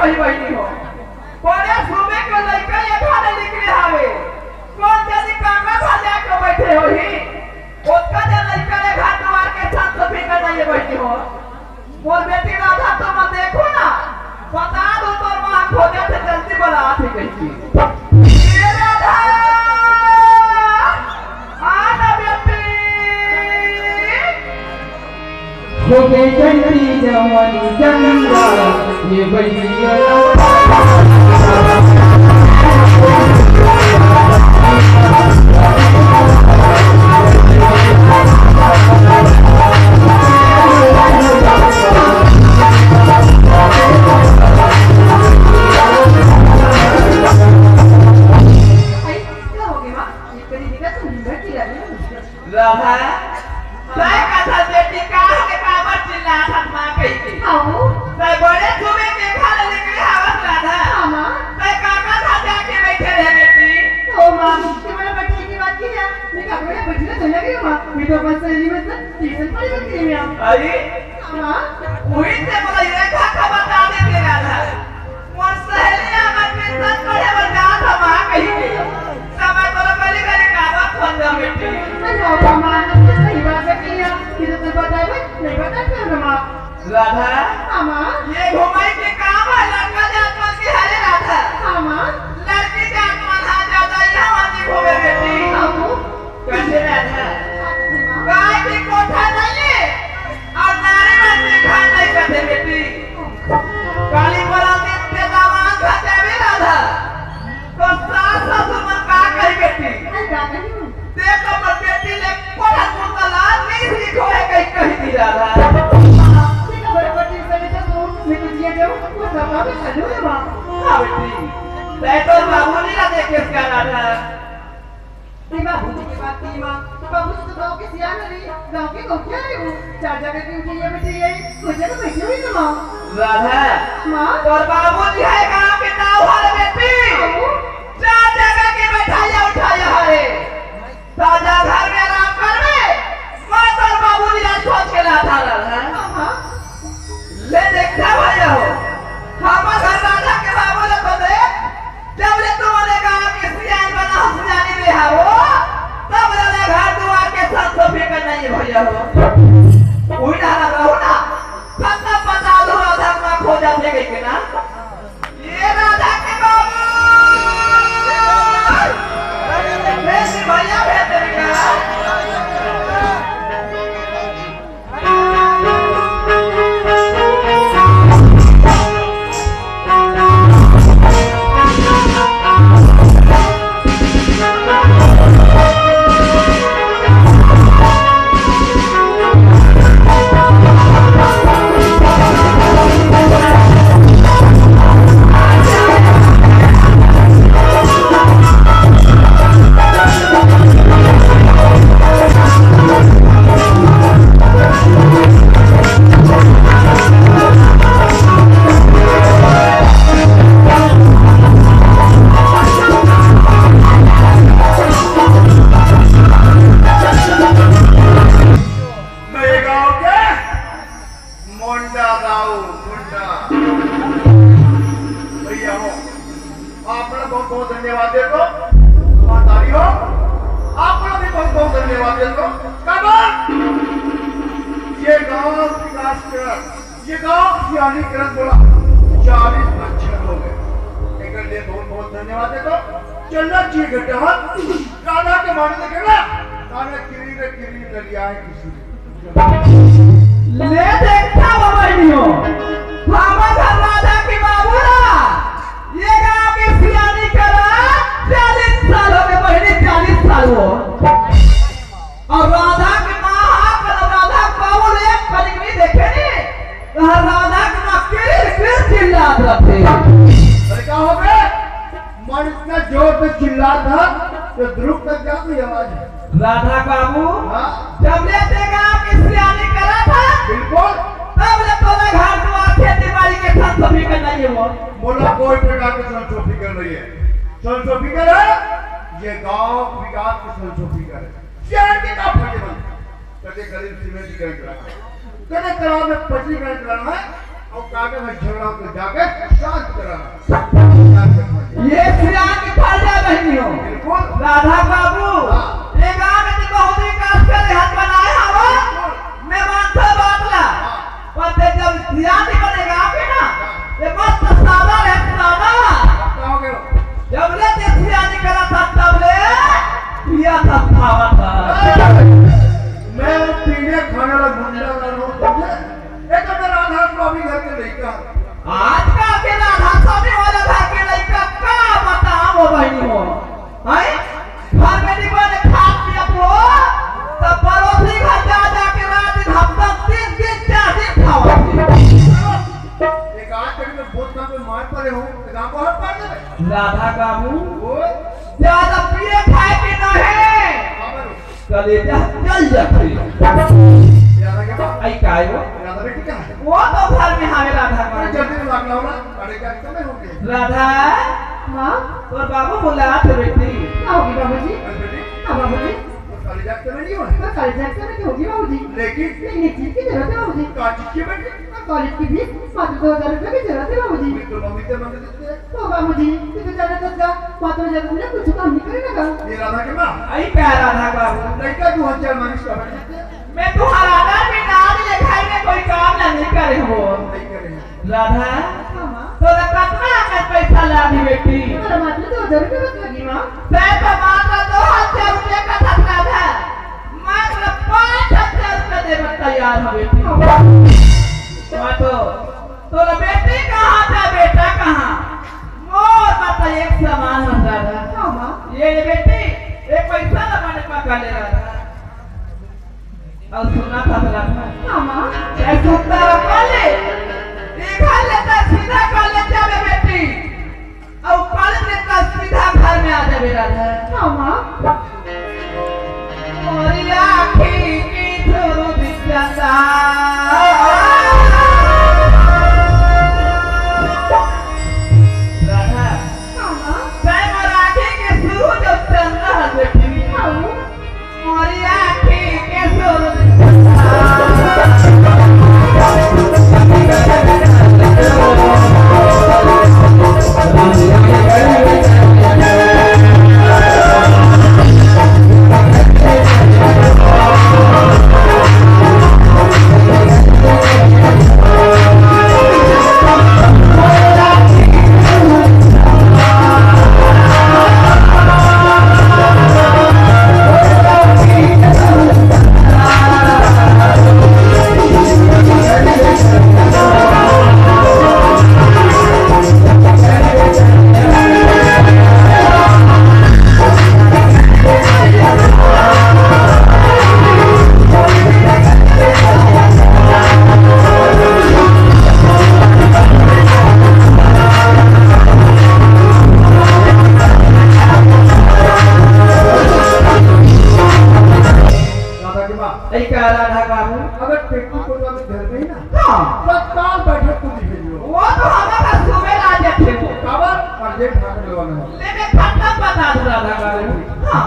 वही बैठी हो कोने सुबह को लइका ये खाने निकले आवे कौन जल्दी काका भाले के बैठे हो ही उसका जब लइका रे घर द्वार के साथ सभी का नहीं बैठी हो मोर बेटी राधा तो मत देखो ना बता दो तोर मां खोजे से जल्दी बुला थी कही ये राधा आना बेटी खोजे चंदी जवानी चंदा ये भैया अरे वही से बोला ये खाका बता दे तेरा था मोर सहेलिया मन में सच करे बता था मां कही के समय बोला गली गली का बात खोल दे बेटी अरे मामा सही बात है किया कि तो बताए नहीं बता फिर मामा राधा मामा ये घुमाई के काम है लड़का जातवन की हरे राधा मामा लड़की जातवन हा ज्यादा यहाँ वाली घूमे बेटी बाबू कैसे राधा गाय की कोठा नहीं है और नारी मन में खा नहीं करते बेटी काली बला दिन के दामाद खाते भी राधा तो सास ससुर मन का कही बेटी देखो मत बेटी ले कोठा कुतला नहीं लिखो है कही दी राधा ठीक है बड़े बेटी से तो मैं तो दिया दे वो सब में चलो है मां हां बेटी तो बाबू नहीं ला देखे इसका राधा बाबू जी की बात की मां तो बाबू तो गांव के सिया नहीं गांव के कोठिया है वो चार जगह की उठी है बेटी ये कोई जगह बैठी हुई ना मां राधा मां और बाबू जी है गांव के नाव वाले बेटी चार जगह के बैठाया उठाया हरे साजा घर में आराम करवे मैं तो बाबू जी आज सोच के लाता रहा हां ले देखा भैया हो हम घर राजा के बाबू ने तो दे जब ले तुम्हारे गांव के सियान बना सियानी में हो तब ले घर द्वार के साथ सफे का नहीं भैया हो कोई ना रहो ना पता पता दो राधा मां खोजा थे गई के ना ये राधा के बाबू मेरे भैया भेज देगा ये गांव सियानी करन बोला 40 बच्चे हो गए एक लिए बहुत धन्यवाद देतो चलना चाहिए घटा गाना के माने देखेगा गाना किरी नलिया है किसी ले देखता वो बहनियों भामा घर राजा की बाबूरा ये गांव की सियानी करा 40 साल हो गए बहनी 40 साल हो और राधा की मां राधा बाबू एक पलक नहीं देखे नहीं राधा की मां किर चिल्लात रहते अरे क्या हो गए मन इतना जोर से चिल्ला था तो ध्रुव तक क्या कोई आवाज है राधा बाबू हाँ जब ले देगा आपकी सियानी करा था बिल्कुल तब ले तो घर द्वार खेती बाड़ी के साथ सभी का नहीं है वो बोला कोई प्रकार की संशोधन कर रही है संशोधन है ये गांव विकास की संशोधन है शहर के का फटे बंद कदे गरीब सीमेंटीकरण कराना कदे तलाब में पटरीकरण कराना है और कागज में झगड़ा को जाके शांत कर ये सियान की फर्जा नहीं हो बिल्कुल राधा बाबू ये गांव में तो बहुत ही काट के हाथ बनाए हवा मैं मानता बातला पर ते जब सियान ही बनेगा आपके ना ये मस्त सादा है सादा बताओगे जब ले ते सियान करा था तब ले पिया था खावा था मैं पीने खाने वाला गुंडा वाला लोग समझे एक तो राधा स्वामी घर के लड़का आज का के राधा स्वामी वाला घर के लड़का का बताओ वो बहनी हो हैं घर में नहीं बने खा पिया तो तब पड़ोसी घर जा जा के रात दिन हफ्ता 3 दिन 4 दिन खावा एक आज कभी मैं बहुत काम में मार पड़े हूँ तो गाँव को हट पार दे राधा काबू वो ज्यादा पिए खाए के न है कलेजा जल जाती राधा के बाप आई काय वो राधा बेटी क्या है वो तो घर में हमें राधा अरे का जल्दी से भाग लाओ ना अरे क्या समय हो गए राधा हाँ तोर बाबू बोला तो बेटी क्या होगी बाबूजी बेटी हाँ बाबूजी तो काली जागते में नहीं हो तो कॉलेज जाकर में होगी बाबूजी लेकिन लेकिन चीज की जरूरत है बाबूजी काची की बेटी कॉलेज की फीस मात्र 2000 रुपये की जरूरत है बाबूजी तो मम्मी से मांग देते हैं तो बाबूजी तू जाने तो जा मात्र 2000 रुपये कुछ काम नहीं करेगा ये राधा के माँ आई क्या राधा बाबू लड़का 2000 मानिस का बन देते हैं मैं तुम्हारा नाम भी नाम लिखाई में कोई काम नहीं करे हो नहीं करेंगे राधा हाँ माँ तो कितना का पैसा लादी बेटी तुम्हारा मात्र 2000 रुपये बच लगी माँ मैं तो मात्र 2000 रुपये का खर्चा था मात्र 5000 रुपये देने तैयार हो बेटी तो बेटी कहाँ था बेटा कहाँ मोर माता एक समान हो राधा हाँ माँ ये बेटी एक पैसा न मैंने पका ले रहा था और सुना था राधा हाँ माँ ये सुनता रखा ले ये खा लेता सीधा कर ले जावे बेटी और कॉलेज लेता सीधा घर में आ जावे राधा हाँ माँ मोरी आँखी की धुरु दिखता राधा हाँ माँ मैं मराठी के शुरू जो चल रहा बेटी हाँ मोरी आँखी के धुरु दिखता राधा बाबू अगर टेक्टू को तो घर में ही ना हाँ तत्काल बैठे तू दिखे जो वो तो हमारा सुबह आ जाते हो काबर परजे ठाकर लगवाना है लेकिन खत्म बता दो राधा बाबू हाँ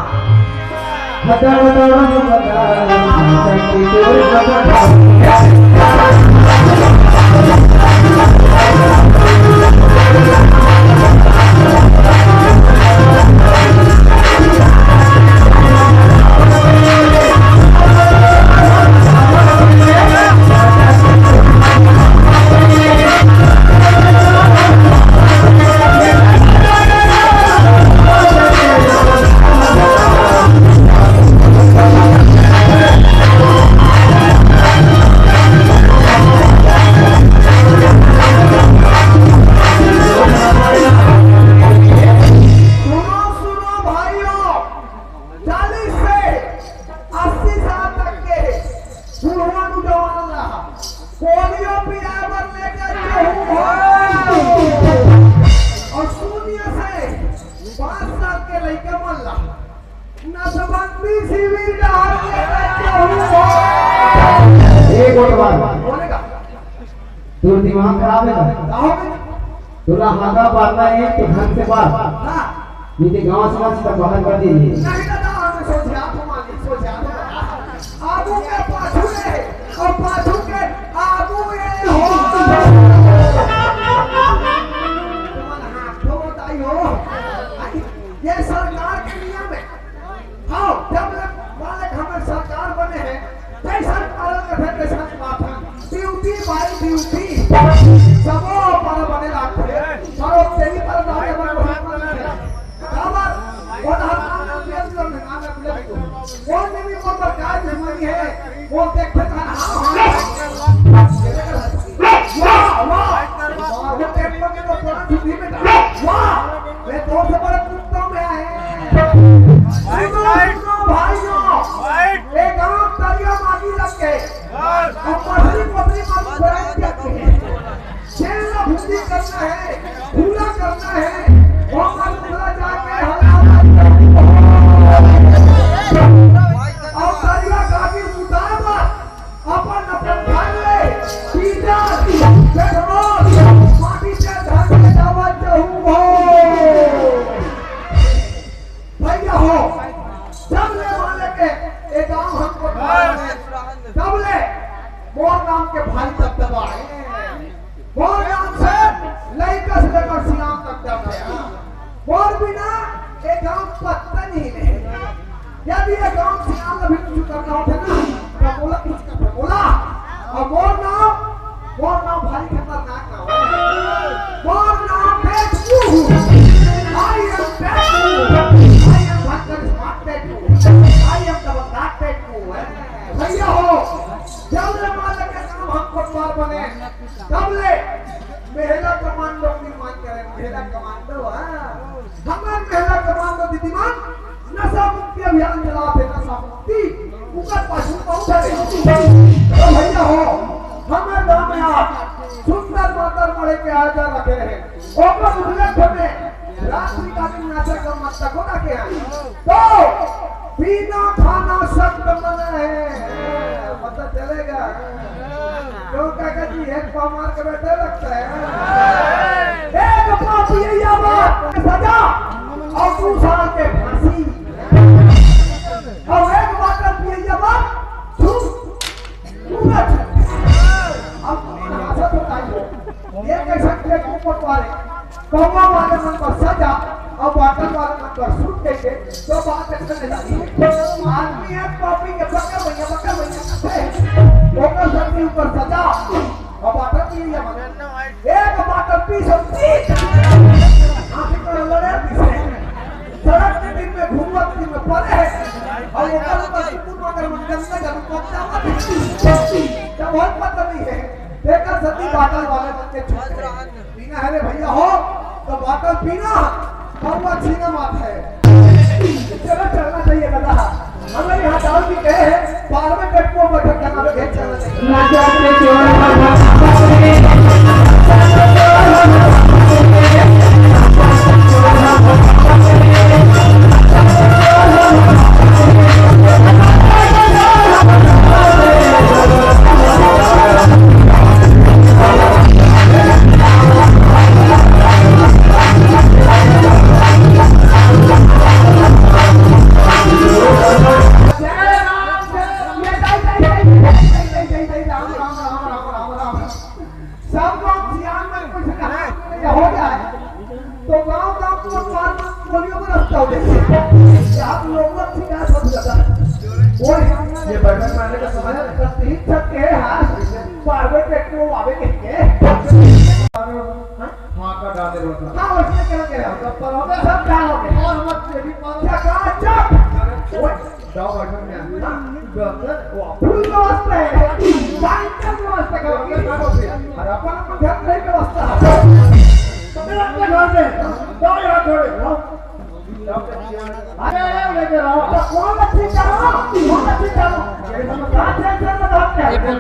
तो दिमाग खराब है ना तुला हाथा पारना है तो घर से बाहर ये गांव समाज तक बाहर कर दीजिए नहीं दादा हमने सोचा सोचा आगू के पाछू है और पाछू के आगू ये हो दुश्मनी है वो देख के वाह वाह वो टेम्पो के तो थोड़ा छुट्टी में वाह मैं तो से बड़ा कुत्ता में आए सुनो भाइयों एक गांव तरिया मागी लग के और पथरी पथरी मालूम पड़ा क्या खेलना भूली करना है पूरा करना है और मालूम जाके और तरिया गाड़ी उतार अपन अपन घर ले सीधा पेट्रोल माटी से धान के दावा चाहूं हो भैया हो जब ले वाले के एक गांव हमको तब ले मोर नाम के भाई तब दबाए मोर नाम से लड़का से लेकर सियाम तक दबाए मोर बिना एक गांव पत्ता नहीं है यदि ये गांव सियाम अभी कुछ करना होता ना तो बोला कुछ कर बोला और मोर नाम भारी खतरनाक नाम है मोर नाम पेटू आई एम पेटू आई एम भक्कर स्मार्ट पेटू आई एम दबंगाट पेटू भैया हो जब ले मालक के काम हम कोतवाल बने तब ले महिला कमांडो निर्माण करें महिला कमांडो हमारे महिला कमांडो दीदीमान नशा मुक्ति अभियान चलाते नशा मुक्ति ऊपर पशु पहुंचे तो भैया हो हमारे गांव में आप सुंदर मातर मड़े के आजा रखे रहे ओकर उल्लेख में रात्रि का दिन नाचा का मत को ना के आए तो पीना खाना सब बना है पता चलेगा क्यों काका जी एक पाव मार के बैठे लगता है एक पाव पिए बात सजा और 2 साल के फांसी और एक बात पिए बात पूरा अब आशा तो नहीं ये कैसा के ऊपर वाले कौवा वाले मन को सजा और बाटल वाले मन को सूट देके तो बात ऐसे नहीं आदमी है कॉपी के बक्का भैया ओकर सबके ऊपर सजा और बाटल पी लिया मन एक बाटल पी सब ठीक आंखें को लड़े पीछे सड़क के दिन में घूमत दिन में पड़े और ओकर ऊपर कुकुर मगर मन गंदा जब पक्का तब बहुत पता नहीं है देखा सती बाटल वाले मन के छूट पीना है रे भैया हो तो बाटल पीना कौवा छीना मत है चलो चलना चाहिए दादा हमें यहाँ दाल भी कहे हैं बाहर में कटको बैठक करना लगे चलना चाहिए ना जाते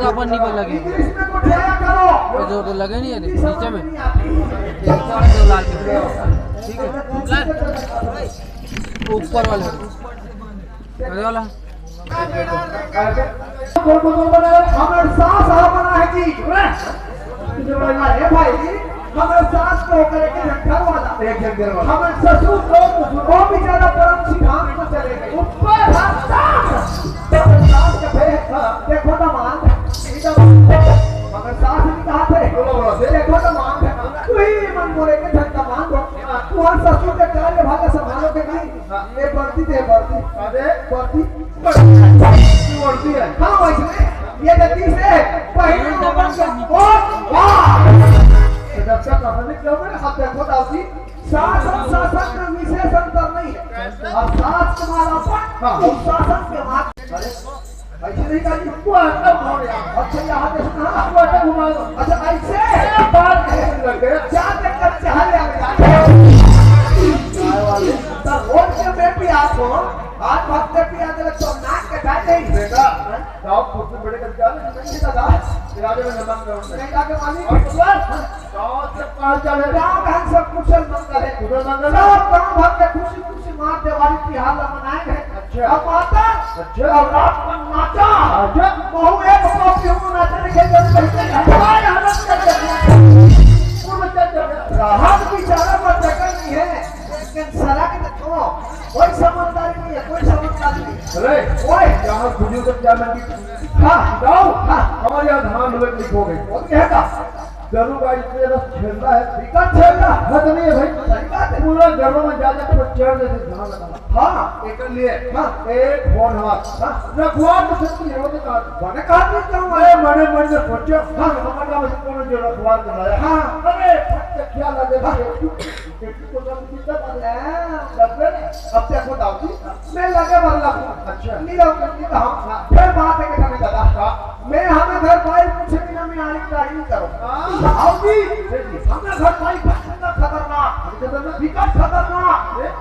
अपन नहीं लगे जो तो लगे नहीं है नीचे में दो लाल ठीक है ऊपर वाले वाला हमारे सास बना है जी भाई हमारे सास को करके घर वाला हमारे ससुर को वो भी ज्यादा परम सिद्धांत को चले गए ऊपर सास के देखो तो मान मगर सास ने कहा थे देखो तो मान कोई मन बोले के धक्का मान दो तू ससुर के कार्य भाग संभालो के नहीं ये बढ़ती थे बढ़ती बढ़ती है हाँ वैसे ये गति से पहले जब तक अपने क्यों में हाथ देखो दासी शासन में विशेष अंतर नहीं है अब सास तुम्हारा पर शासन के मार्ग ऐसे नहीं काजी वो आता कौन यार? अच्छा यहाँ पे सुना वो आता घुमा दो। अच्छा ऐसे बात कहने लगे। जाते कर चाहे आगे चाय वाले। तो रोड के में भी आपको आज भक्ते भी आते तो नाक के बैठे ही बेटा, गाँव फुट में बड़े करके आ रहे हैं। नहीं दादा इरादे में नमक करो। नहीं जाके मालिक और गाँव से कहाँ चले? गाँव का सब कुशल मंगल है कुशल मंगल है। सब गाँव भर में खुशी खुशी माँ दिवाली त्योहार मनाएंगे अच्छा। अब माता अच्छा। और रात को नाचा अच्छा। बहु एक कॉपी हूँ नाचने के लिए बैठे हमारे हालत कर दे। पूर्व चल चल। राहत की चारा पर जगह नहीं है लेकिन सरा के तो छोड़ो कोई समझदारी नहीं है कोई समझदारी नहीं अरे ओए यहाँ खुजू तक क्या मंडी हाँ जाओ। हमारे यहाँ धान हुए क्लिक हो गई। वो कहता गरु का इतने रस छेलता है। विकट छेड़ा हद नहीं है भाई। सही बात है पूरा घरों में जा जाकर चढ़ देते धान लगा। हाँ एक लिए हाँ एक फोन हाथ रखवार तो सच्ची है वो तो कहा मैंने कहा भी क्यों अरे मने मन में सोचो हाँ हमारा मुझे कौन जो रखवार बनाया हाँ अरे फट क्या लगे को तो कितना अब देखो दाऊदी मैं लगे बल्ला अच्छा। नीला करती था फिर बात है कि हमें दादा मैं हमें घर भाई पूछे बिना मैं आने की नहीं करो दाऊदी हमें घर भाई खतरनाक विकट खतरनाक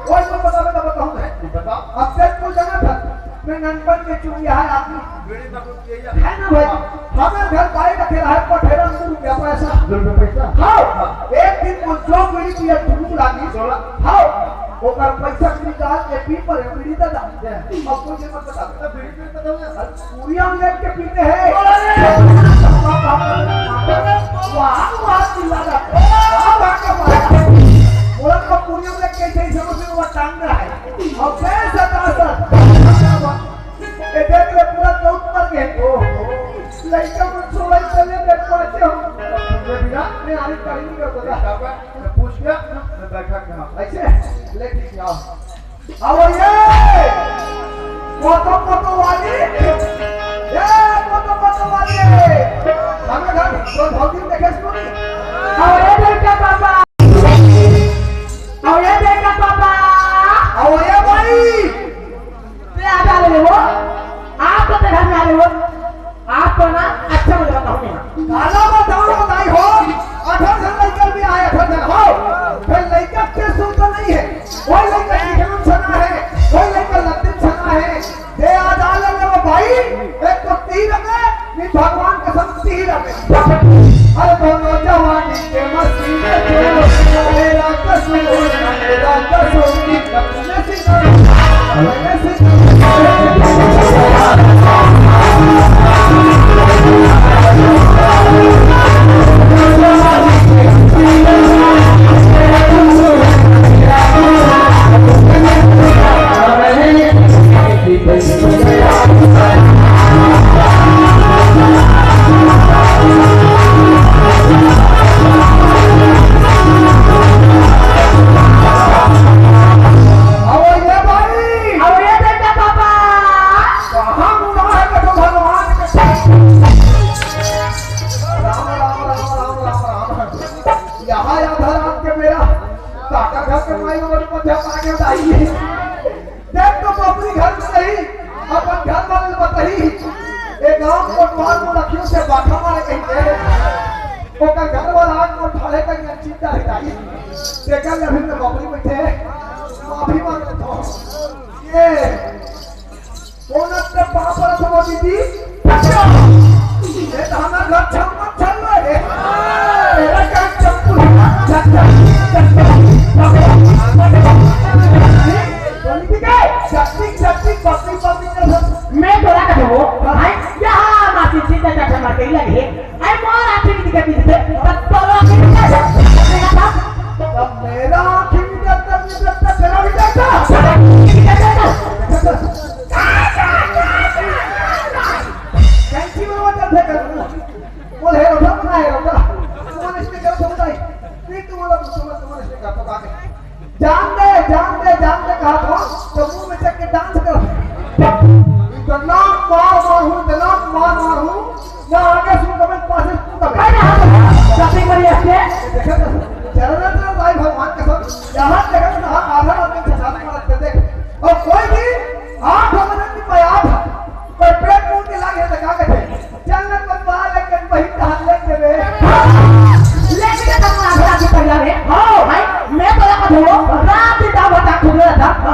कोई तो बताऊँ बता अब तक तो जाना था मैं ननपन के चुनिया है आपकी मेरी बात ये है ना भाई हमें घर भाई रखे रहा है पठेरा रुपया पैसा पैसा हाँ एक दिन को जो बीड़ी की धूप लागी हाँ वो कर पैसा निकाल के पी पर बीड़ी दादा अब मुझे मत बता बीड़ी पे बताओ पूरी हम लेट के पीते हैं वाह वाह चिल्लाता वाह वाह का मारा बोला को पूरी हम लेट के सही समझ में वो टांग रहा है और कैसा तासर ये देख ले पूरा चौक पर गए लड़का को छोड़ चले देख पहुंचे हो बिना मैं आने का नहीं करता मैं पूछ गया मैं बैठा कहाँ ऐसे लेके जाओ आओ ये फोटो वाली ये फोटो वाली हमें घर तो भौतिक देखे सुनो नहीं आओ ये देखा पापा आओ ये देखा पापा आओ ये भाई ते आ जा रहे हो आप तो घर में आ रहे हो आपको ना अच्छा मुझे बताओ नहीं काला बताई हो 18 से लेकर भी आए 18 हो फिर लड़का के सुनता नहीं है कोई लड़का जीवन सुना है कोई लड़का लत्तिन सुना है ये आदाल ले वो भाई एक तो तीर में भी भगवान के संग तीर में अरे दोनों जवानी के मस्ती में जो मेरा कसूर की कपने से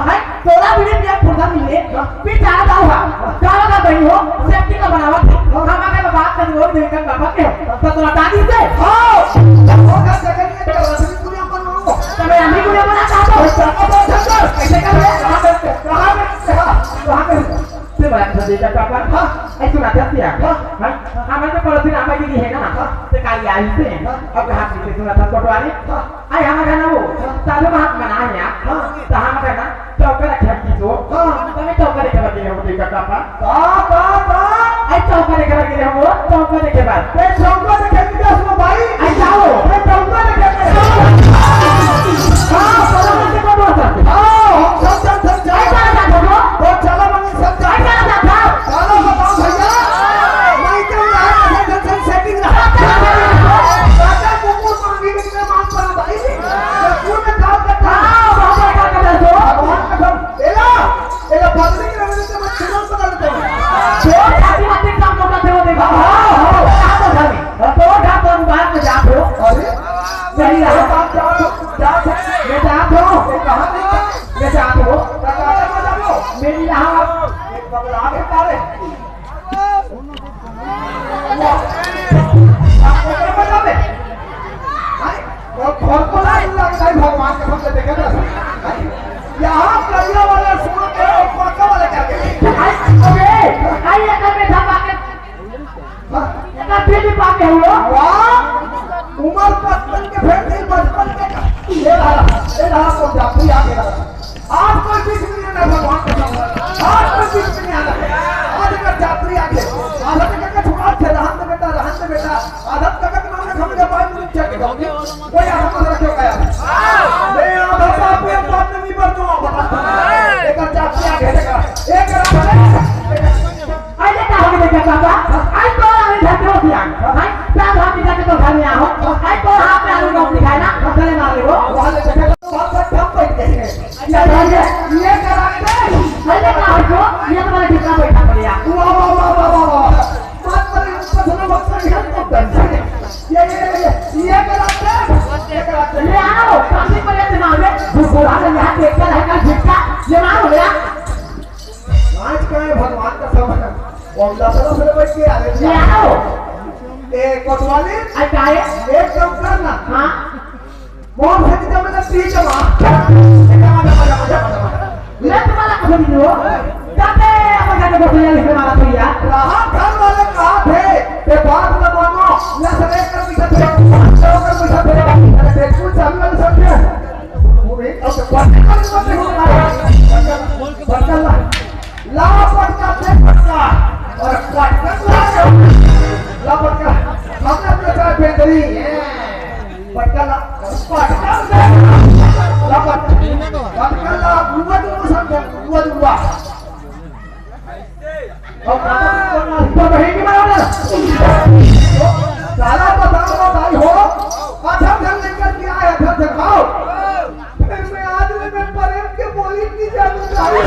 है तोरा भी ये फुर्सत मिले पीछा जाऊंगा गाना का बही हो सेफ्टी का बनावा थे हमारे में बात करनी हो देख कर बाबा के तो तोरा दादी से हो वो का सेकंड में तो रसमी पूरी अपन मांगो तब मैं अभी पूरी बना चाहता हूं कैसे कर रहे वहां पे से बड़ा दे का पापा हां ऐसे ना जाती है हां हमारे तो पड़ोसी नाम की है ना तो काली आई से अब हाथ में सुना था कोटवारी आई हमारा ना वो साधु हाथ बना है यार तो हम कहना चौका रखे की तो तुम्हें चौका रखे बाकी है वो देखा पापा आई चौका रखे बाकी है वो चौका रखे बाद ये चौका रखे की उसमें भाई आई जाओ ये चौका रखे हां चलो मुझे को बोल सकते हां हम सब जाए वो चलो मम्मी सब जाए चलो बताओ भैया मैं क्यों रहा है सेटिंग रहा दादा कुकुर मांगी कितने मांग पड़ा भाई कुकुर में काम करता हां बाबा क्या कर रहे हो भगवान कसम एला बदली के रवैये से मैं तुरंत बदल देता हूं जो खाती खाती काम करते हो देखो हां हां तो घर में तो ढाप तो बाहर में जा दो अरे सही रहा बात जाओ मैं जा दो कहां मैं जा दो मेरी यहाँ एक बगल आगे तारे भगवान के सबसे देखे ना यहाँ करिया वाले सुन के पक्का वाले क्या के हुआ उम्र 55 के फिर थी 55 के ये रहा को जाती आगे आज कोई बीच में नहीं है भगवान का आज कोई बीच में नहीं आ रहा आज का जात्री आगे आधा का छुड़ा थे रहन बेटा आधा का नाम ने समझ पाए नहीं चेक करोगे कोई आधा को रखो गया मैं आधा बाप पे बात नहीं कर दूंगा बता एक जात्री आगे देखा एक आइए का हो गया पापा आई तो आई धक्के हो गया भाई क्या भाभी जाके तो घर में आओ आई तो हाथ में आलू रोटी खाए ना गले मार ले वो वहां से देखा बहुत ठप बैठ गए ये करा के अरे क्या हो ये तुम्हारे कितना बैठा पड़िया वाह बात पर सुनो वक्त नहीं ये करा के ले आओ काफी पड़े दिमाग में बुरा से यहां देख कर है का झटका ये मार हो गया आज का भगवान का समय और दसरा से बैठ के आ रहे ले आओ एक कोतवाली आई काहे एक काम करना हां मोर से जब मैं तीन जमा ले तुम्हारा कौन दियो जाते अपन जाके बोलिया लिखने वाला भैया रहा घर वाले कहा थे ये बात न मानो ले सरे कर पीछे थे तो कर पीछे थे अरे कुछ चालू वाले सब थे वो भी अब बात कर ला पटका से पटका और पटका ला पटका हमने अपने चाय फेंकरी पटका ला बुआ और तो बही की मारा साला बताओ भाई हो अच्छा घर लेकर के आया घर दिखाओ फिर मैं आज में प्रेम के बोली की जानू चाहिए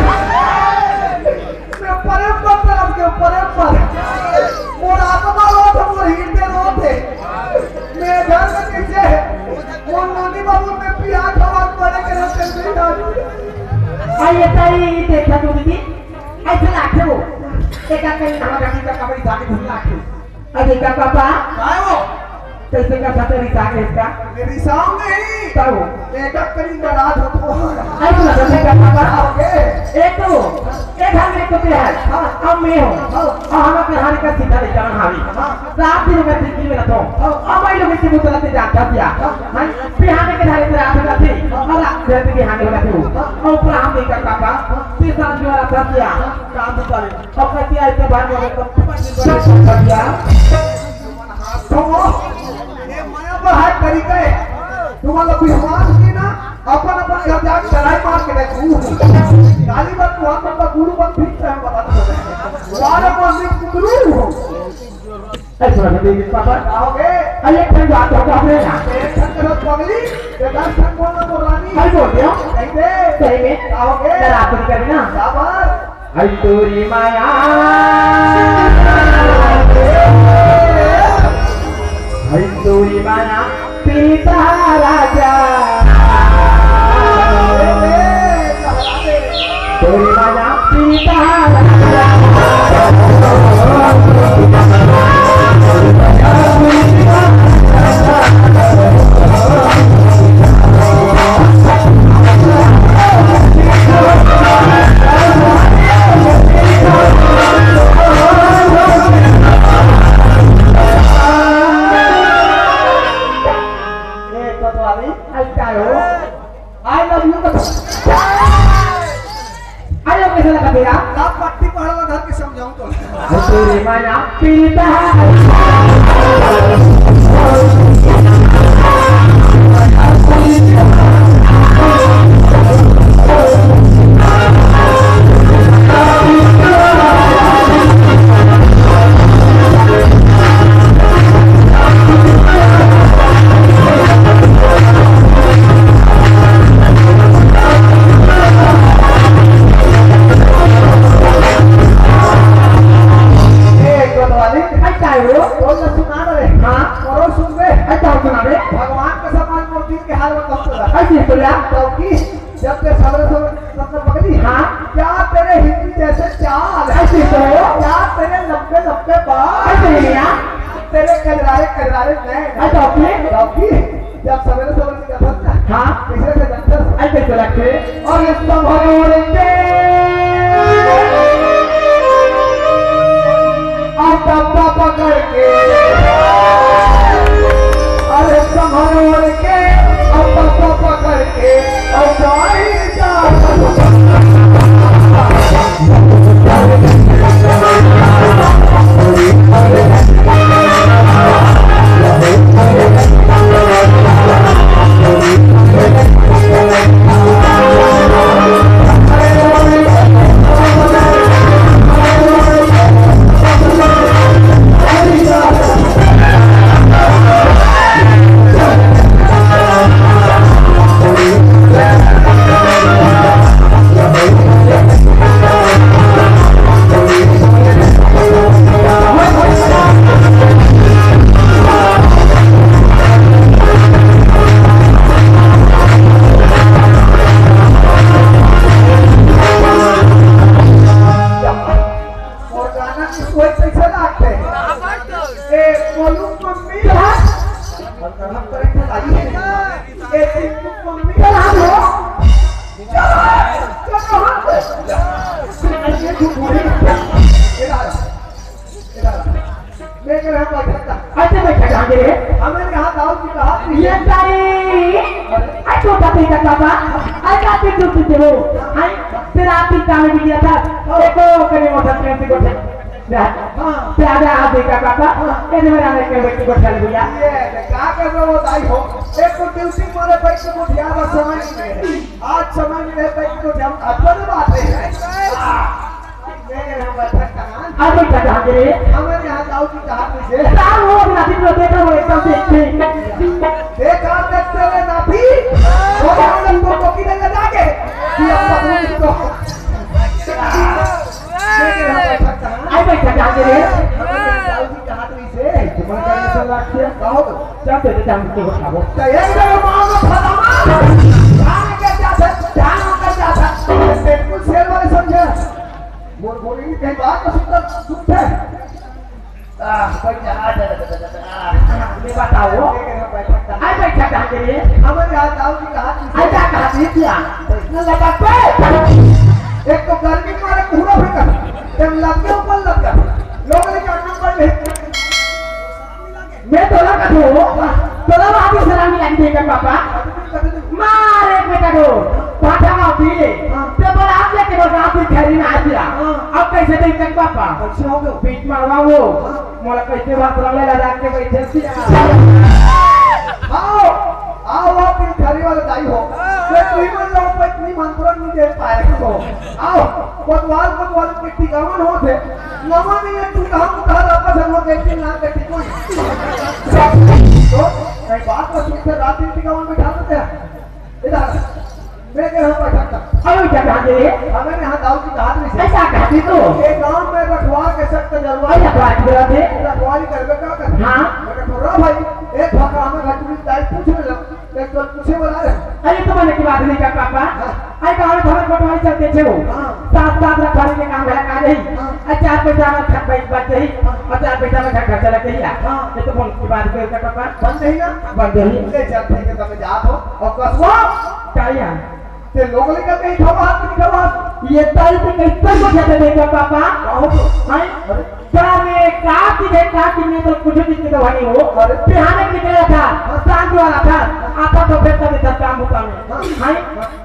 मैं प्रेम पर तरफ के प्रेम पर मोर आत्मा रो तो मोर हृदय रो थे मैं घर में कैसे मोर नानी बाबू में पिया खवात पड़े के रहते नहीं जानू आइए ताई देखा तो दीदी ऐसे लाखे वो एक कहीं हमारा का कबड्डी जाके घूम लाखे अरे का पापा काय वो कैसे का साथे रिसा के इसका मेरी साउंड नहीं तब एक कहीं नाराज हो तो ऐसे ना का पापा ओके एक तो एक हम एक तो है हम मैं हूं और हम अपने हारी का सीधा लेकर हावी रात दिन में दिखी में तो अब आई लोग की मुतला से जाता दिया हां बिहाने के धारे पे आते जाते और रात दिन के हाने वाला थी और ऊपर हम देखा पापा तीसरा जो वाला था दिया काम तो चले और कहती है इतने बार में तो दिया तो ये माया पर हाथ करी गए तुम्हारा विश्वास की ना अपन अपन घर जाके चढ़ाई मार के देखो गाली मत को हम का गुरु बन ठीक से हम बता दो वाला को हम गुरु हो ऐसा ना देवी पापा आओगे अरे एक बात होगा अपने ना एक तरफ पगली ये 10 ठन बोलना तो रानी काय बोल दिया कैसे सही में आओगे जरा आप करें ना शाबाश आई तोरी माया आई तोरी माया पीता राजा आई लव यू का अरे कैसे लगा तेरा आप पट्टी पढ़ा घर के समझाऊं तो तेरे माना पीता जब ते सबर मतलब पकड़ी हाँ क्या तेरे हिंदी जैसे चाल ऐसे तो क्या तेरे लंबे लंबे बाल ऐसे तेरे कजरारे नैन डॉक्टी जब सवेरे सवेरे निकलता था हाँ तीसरे से जंतर ऐसे तो लगते और इस भगोरे के और डब्बा पकड़ के अरे भगोरे के और डब्बा पकड़ के और ते लोग लेकर कहीं खवा ये तारीख पे कितना को कहते देगा पापा हाय क्या मैं का कितने तो कुछ कितने तो भाई हो बिहार में निकला था शांति वाला था आता तो फिर कभी सब काम होता में हाय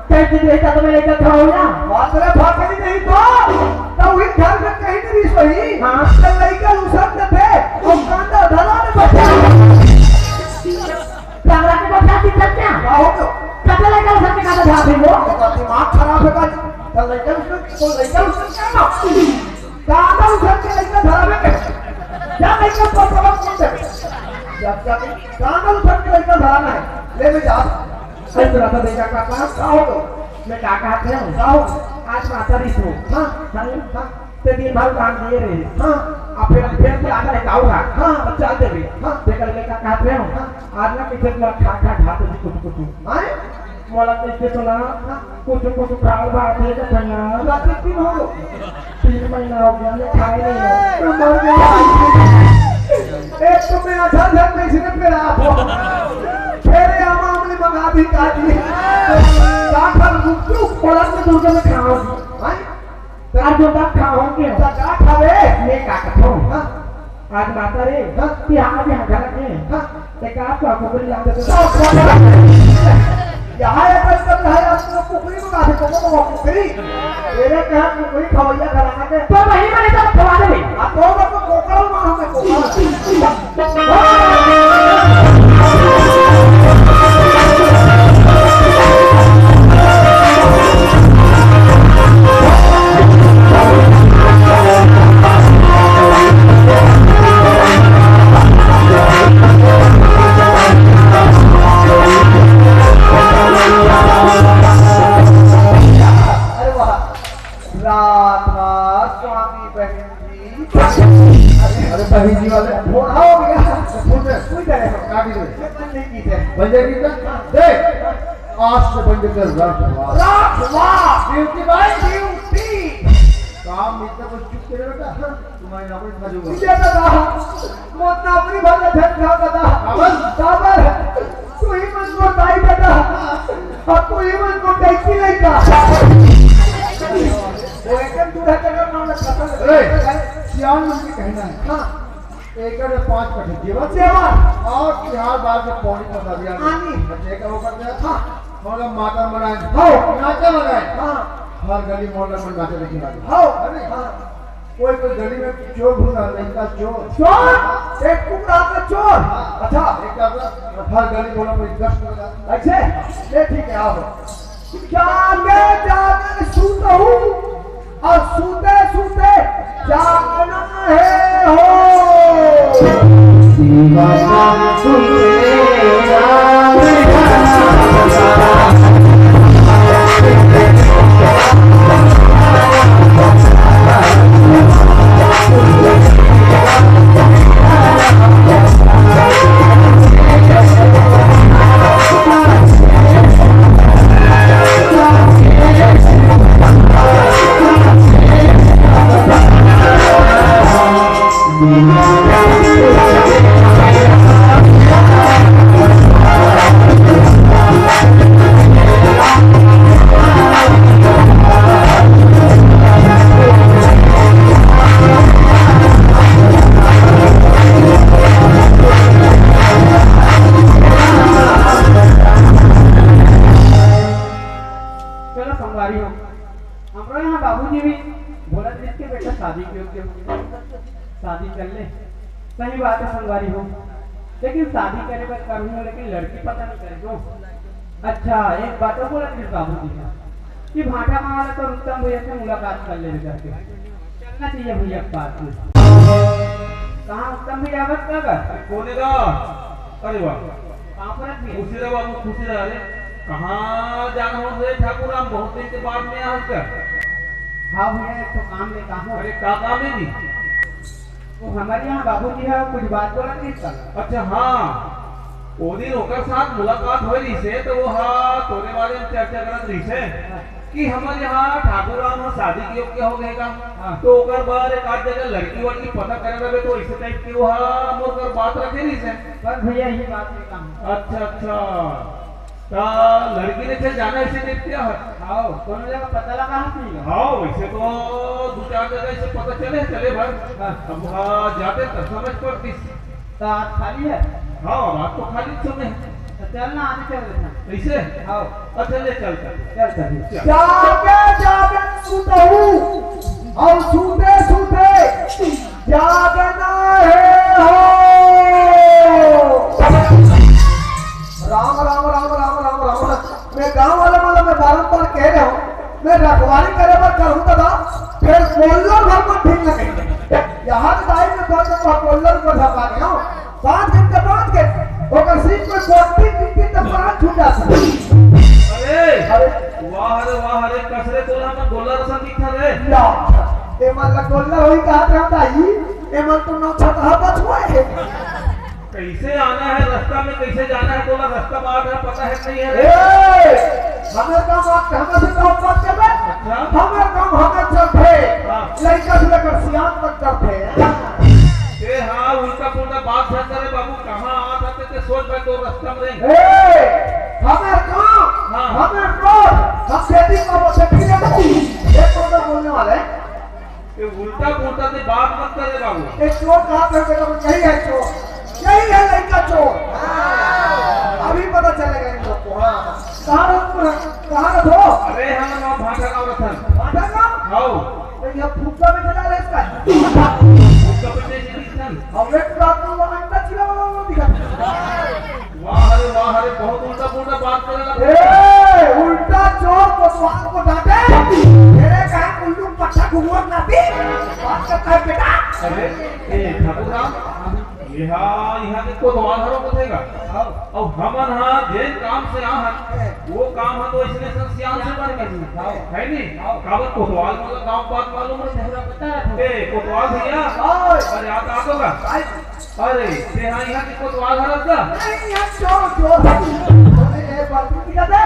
कैसे रहता तो मैं लेकर खड़ा हो जा बात रे भागनी नहीं तो वही घर में कहीं नहीं सोई हां तो लड़का उसने थे और कांदा धरा ने बचा कैमरा के बचा की क्या हो तो कते लगा उसने का था फिर वो दिमाग खराब है का लड़का उसने क्या ना कांदा उसने लड़का धरा में क्या लड़का को प्रभाव कौन दे जब कांदा उसने लड़का धरा है ले में जा सही तरह से देखा का हो तो मैं काका हाथ में का हो आज माता दी सो हां हां ते दिन भर काम किए रहे हां अब फिर से आना है गाँव का हां चल दे भी हां देखल लेका कहते हैं आज ना पीछे तो खा तो कुछ हां मोला कैसे सुना कुछ खाल बात है कि भैया रात 3 हो गए 3 महीना हो गया मैं खाए नहीं है तो मर गया एक तो मेरा झल में इसने मेरा आप फेरे आमामली मंगा दी काटी काठल गुपचुप मोला में दूर में खाओ हां आज जो तक खाओगे का खावे मैं का खाऊं हां आज माता रे हां यहाँ भी घर में हां एक आपका कुकरी लाग दे यहाँ एक कब है आपको कुकरी मंगा दे को कुकरी मेरे कहा कुकरी खवैया खिलाना के तो वही मैंने सब खवा दे आ तो को कोकल मारो में कोकल बहन जी वाले फोन हो गया फूल में कोई करे काटी दे नहीं की थे बंदे की देख आज से बंदे कर रखवार ड्यूटी भाई ड्यूटी काम इतना कुछ चुप करे बेटा तुम्हारी नौकरी खा जाऊंगा ये दादा मोत नौकरी भले धन खा दादा साबर तू ही मन को दाई बेटा और तू ही मन को टैक्सी नहीं का वो एकदम दूर जगह नाम खत्म अरे सियान मन के कहना है हां एकड़ में 5 कट्ठे जीवन सेवन और बिहार बार में पौड़ी पता दिया आनी। बच्चे का वो करते हैं हां मोला माता बनाए हो नाचे लगाए हां हर गली मोहल्ला में नाचे देखी बात हो अरे हां कोई कोई गली में चोर घुसा लड़का चोर चोर एक टुकड़ा का चोर अच्छा एक का हर गली मोहल्ला में गश्त लगा अच्छे ये ठीक है आओ जागे जागे सूता हूँ और सूते सूते जागना है हो दीवाना सुनेगा शादी कर ले सही बात है संगवारी हो लेकिन शादी करे पर करूँ लेकिन लड़की पता नहीं करे दो अच्छा एक बात तो बोला फिर बाबू जी का कि भाटा मावाला तो रुस्तम भैया से मुलाकात कर ले करके चलना चाहिए भैया पास में कहाँ उत्तम भैया बस कर कोने का अरे वाह कहाँ पर भी खुशी रहो बाबू खुशी रहो अरे कहाँ जाना हो रे ठाकुर हम बहुत दिन के बाद में आज कर हाँ भैया एक तो काम लेता हूँ अरे का काम है जी तो हमारे यहाँ बाबूजी है कुछ बात बोला नहीं कल अच्छा हाँ वो दिन ओकर साथ मुलाकात हो रही से तो वो हाँ तोरे बारे में चर्चा करत रही से कि हमारे यहाँ ठाकुर राम शादी के योग्य हो गए का तो ओकर बाद एक आध जगह लड़की वाली पता करे रहे तो इसे टाइप की वहाँ मोर कर बात रखे नहीं से बस भैया यही बात लेता हूँ अच्छा अच्छा तो लड़की ने फिर जाना इसे देख क्या है आओ कौन जगह पता लगा नहीं हाँ वैसे तो 2-4 जगह से पता चले भर अब जाते तब समझ पड़ती तो आज खाली है हाँ रात को खाली समय तो चलना आने चल देना ऐसे आओ अच्छा ले चलता चल चल जागे जागे सुतहु और सूते सूते जागना है हो। राम राम राम राम राम राम। मैं गांव वाले मतलब मैं बारंबार कह रहा हूँ मैं रखवाली करे पर करूँ तो फिर कोल्लर घर को ठीक लगे यहाँ दाई में कोल्लर को धपा गया हूँ 5 घंटे बाद के ओकर सीट में कोटी टिकटी तक प्राण छूट जाता अरे वाह रे कसरे तोला में डॉलर सा दिखा रे या ए मतलब कोल्लर होई कहा था दाई ए मन तो नौ छतहा बचवाए कैसे आना है रास्ता में कैसे जाना है बोला रास्ता बाहर है पता है नहीं है ए हमें काम हमें से काम बात कर बे हमें काम हमें चलते लड़का से लेकर सियान तक करते ए हां उल्टा पुल्टा बात है करे बाबू कहां आ जाते थे सोच भाई दो रास्ता में रहेंगे ए हमें काम हमें रोड हम खेती का वो सेक्रेटरी एक तो बोलने वाले ये उल्टा पुल्टा से बात मत करे बाबू एक चोर कहां पे बेटा यही है चोर यही है लड़का चोर अभी पता चलेगा इन लोग को कहां हो अरे हम ना भाषा का रतन भाटा का आओ तो ये फुक्का में चला रहा है इसका कपड़े से दिखन अब एक बात तो अंडा चिला वाला दिखा वाह रे बहुत उल्टा पुल्टा बात करे लगा ए उल्टा चोर कोतवाल को डांटे मेरे कहा उल्लू पट्टा घुमर नाती बात करता है बेटा अरे ए ठाकुर यहाँ के कोतवाल हरो बतेगा और हमन हां जे काम से आहन वो काम है तो इसने संस्यान से बन गई है नहीं काबर कोतवाल मतलब गांव बात मालूम है तेरा पता है ए कोतवाल भैया अरे आप आ दोगा अरे ते यहाँ के कोतवाल हरस का नहीं यार चोर ए बात की कहते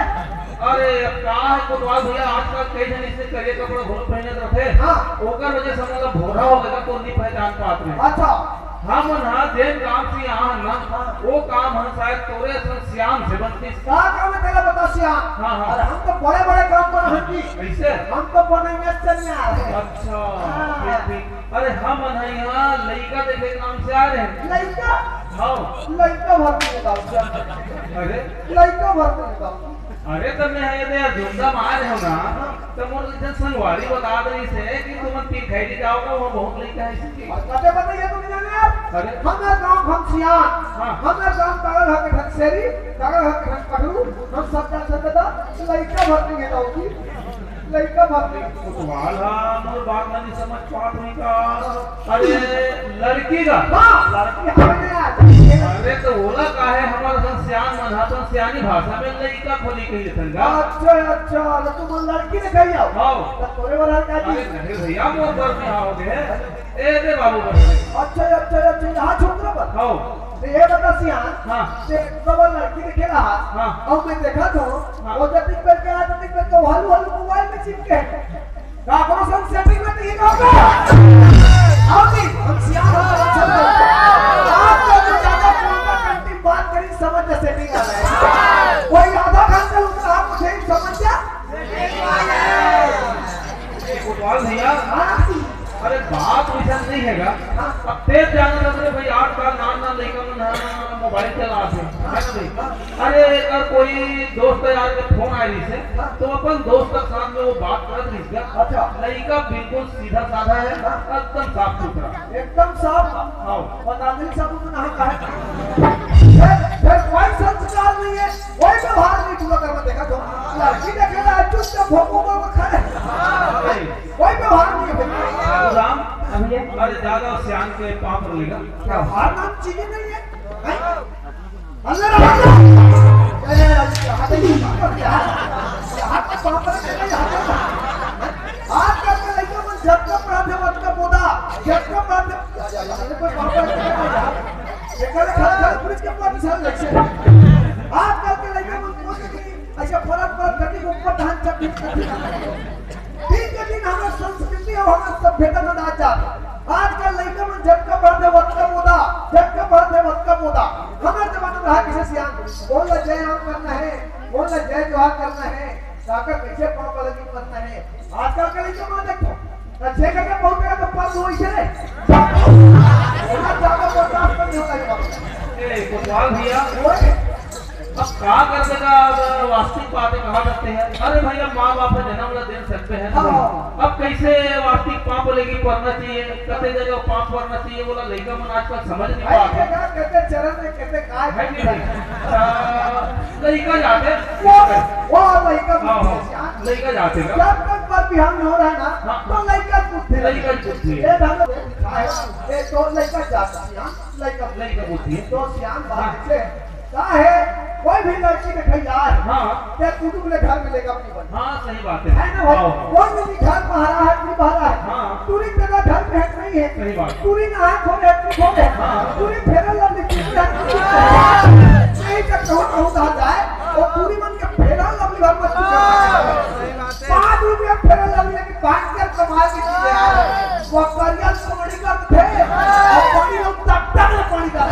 अरे अब का है कोतवाल भैया आजकल कई जन इसने करिए कपड़ा भोर पहने रहते हां ओकर वजह से मतलब भोरा हो गया तो नहीं पहचान पाते हैं अच्छा हम ना जेन काम से आहन ना वो काम हम शायद तोरे संस्यान से बनती का काम है तेरा बता सिया हाँ। अरे हम तो बड़े काम कर रहे हैं कैसे हम तो बनेंगे चनिया अच्छा ठीक अरे हम यहाँ लड़का देखे के नाम से आ रहे हैं लड़का हाँ लड़का भरने का अरे लड़का भरने का अरे तब मैं ये झुंडा मार रहे हो ना तो मोर जन संगवारी बता रही से कि तुम पी खैरी जाओगे वो बहुत लड़का है इसकी और कते बताइए तुम जाने यार अरे हमें गांव हम सियान हाँ। हमें गांव कागल हक ठकसेरी कागल हक ठक पकड़ू हम सब जान सकते था लड़का भरने के जाओगी लड़का भरने कोतवाल हाँ मोर बात नहीं समझ पात हुई का अरे लड़की का हां लड़की हमें नहीं अरे तो बोला का है हमारा संस्यान मनहातन सियानी भाषा में लड़का खोली कही थंगा अच्छा तो तुम लड़की ने कही आओ हाँ तो तोरे वाला का अरे जी नहीं भैया वो पर में आओगे ए दे बाबू पर अच्छा यहाँ छोकरा पर आओ ये बता सियान हाँ से कबर लड़की देखे रहा हाँ। और मैं देखा तो हाँ। वो जतिक पर के आता तक तो हलू हलू मोबाइल में चिपके काकरो संग सेटिंग में ठीक होगा आओ जी हम सियान हो चलो आप तो ज्यादा फोन पर कंटिन्यू बात करी समझ जा सेटिंग आ रहा है कोई आधा घंटा उतना आपको ठीक समझ जा कोतवाल भैया हां अरे बात वैसा नहीं हैगा अब तेज जाना लग रहे भाई 8 साल नाना लड़का में ना मोबाइल चला से है ना भाई अरे अगर कोई दोस्त यार के फोन आ रही से तो अपन दोस्त के साथ में वो बात कर रही है अच्छा लड़का बिल्कुल सीधा साधा है एकदम साफ सुथरा एकदम साफ आओ बता दे सब तुम ना कहा फिर कोई संस्कार नहीं है कोई व्यवहार नहीं पूरा करना देखा तो लड़की देखे ना चुप से भोंको को खड़े कोई व्यवहार नहीं है राम अरे ज्यादा सियान के पाप लेगा व्यवहार नाम चीज नहीं है अल्लाह रहमत अरे हाथ हाथ पाप आज का लड़का मन जब का प्रार्थना मत का पौधा जब का प्रार्थना कोई पाप एकले खड़ा पुलिस के पास चल लगे आजकल के लड़के मन को ऐसा फरक करके ऊपर धान चक दिन के दिन हमारा संस्कृति और हमारा सभ्यता में ना जाता आजकल लड़के मन झटका पड़ते वक्त का पौधा झटका पड़ते वक्त का पौधा हमारे जमाने में रहा किसी सियान बोल जय राम करना है बोल जय जोहार करना है काका कैसे पाँव लगी करना है आजकल के लिए मैं देखो अच्छे करके बहुत तरह का पास हुई है बहुत ज्यादा बर्दाश्त नहीं होता ए कोतवाल भैया है अब क्या कर देगा। अब वास्तविक बातें कहा करते हैं, अरे भैया माँ बाप का जन्म ला दे सकते हैं ना। अब कैसे वास्तविक पाप लेगी पढ़ना चाहिए, कते जगह पाप पढ़ना चाहिए, बोला लड़का मन आजकल समझ नहीं भाई पाता क्या कहते चरण में कहते काय है कि नहीं। लड़का जाते वो लड़का लड़का जाते का जब तक पर बिहान हो रहा है ना हाँ। तो लड़का पूछते लड़का पूछती है। ये ढंग से दिखा है ये तो लड़का जाता है लड़का लड़का पूछती है तो श्याम बात से का है कोई भी लड़की दिखाई जाए हाँ ते कुटुंब ले घर मिलेगा अपनी बन हाँ सही बात है है। ना भाई हाँ, कोई भी घर बहारा है अपनी बहारा है हाँ। पूरी तरह घर में है नहीं है सही बात। पूरी ना है खोले अपनी खोले हाँ। पूरी फेरल लग लिखी है नहीं जब कहूँ कहा जाए वो पूरी मन के फेरल लग घर में ₹5 फेरल लग लेकिन 5 के कमाल की चीज है वो करिया पानी का थे और पानी हम तक पानी का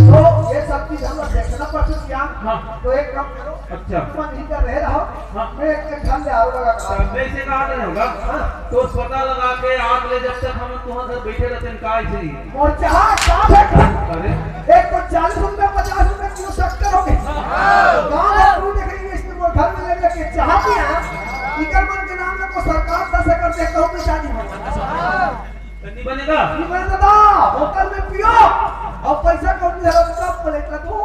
तो ये सब चीज हम देखना पड़ता है हाँ। तो एक काम करो अच्छा तुम नहीं कर रहे रहो हाँ। मैं एक घर ले आऊंगा संदेश से कहा नहीं होगा तो पता लगा के आग ले जब तक हम तुम्हारे घर बैठे रहते हैं का ऐसे ही और चाह साफ है अरे एक को ₹40 ₹50 किलो शक्कर हो गई गांव में तू देखेंगे इसमें वो घर में लेके के चाहती है इकर मन के नाम में को सरकार 10 एकड़ दे कहूं भी शादी नहीं बनेगा। नहीं मैं दादा होटल में पियो और पैसा कौन दे रहा कब प्लेट का तू